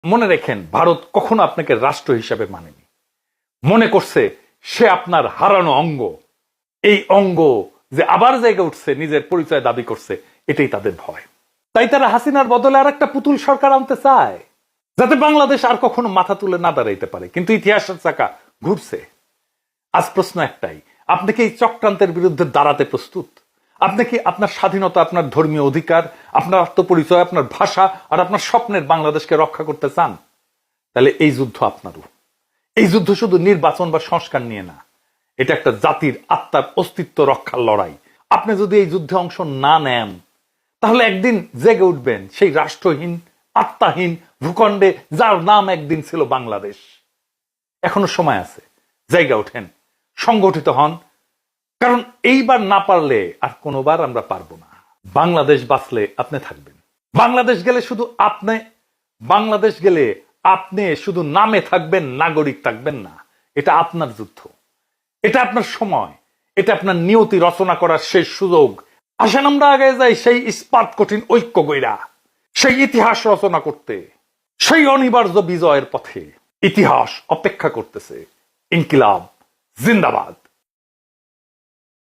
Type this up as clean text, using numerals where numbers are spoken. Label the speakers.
Speaker 1: মনে রেখেন, ভারত কখনো আপনাকে রাষ্ট্র হিসাবে মানেনি, মনে করছে সে আপনার হারানো অঙ্গ। এই অঙ্গ যে আবার জায়গা উঠছে, নিজের পরিচয় দাবি করছে, এটাই তাদের ভয়। তাই তারা হাসিনার বদলে আর একটা পুতুল সরকার আনতে চায়, যাতে বাংলাদেশ আর কখনো মাথা তুলে না দাঁড়াইতে পারে। কিন্তু ইতিহাসের চাকা ঘুরছে। আজ প্রশ্ন একটাই, আপনি কি এই চক্রান্তের বিরুদ্ধে দাঁড়াতে প্রস্তুত? আপনি কি আপনার স্বাধীনতা, আপনার ধর্মীয় অধিকার, আপনার আত্মপরিচয়, আপনার ভাষা আর আপনার স্বপ্নের বাংলাদেশকে রক্ষা করতে চান? তাহলে এই যুদ্ধ আপনারও। এই যুদ্ধ শুধু নির্বাচন বা সংস্কার নিয়ে না, এটা একটা জাতির আত্মার অস্তিত্ব রক্ষার লড়াই। আপনি যদি এই যুদ্ধে অংশ না নেন, তাহলে একদিন জেগে উঠবেন সেই রাষ্ট্রহীন, আত্মাহীন ভূখণ্ডে যার নাম একদিন ছিল বাংলাদেশ। এখনো সময় আছে, জায়গা ওঠেন, সংগঠিত হন। কারণ এইবার না পারলে আর কোনোবার আমরা পারবো না। বাংলাদেশ বাঁচলে আপনি থাকবেন, বাংলাদেশ গেলে শুধু আপনি, বাংলাদেশ গেলে আপনি শুধু নামে থাকবেন, নাগরিক থাকবেন না। এটা আপনার যুদ্ধ, এটা আপনার সময়, এটা আপনার নিয়তি রচনা করার শেষ সুযোগ। আসেন আমরা আগে যাই সেই ইস্পাত কঠিন ঐক্য গইরা, সেই ইতিহাস রচনা করতে, সেই অনিবার্য বিজয়ের পথে। ইতিহাস অপেক্ষা করতেছে। ইনকিলাব জিন্দাবাদ।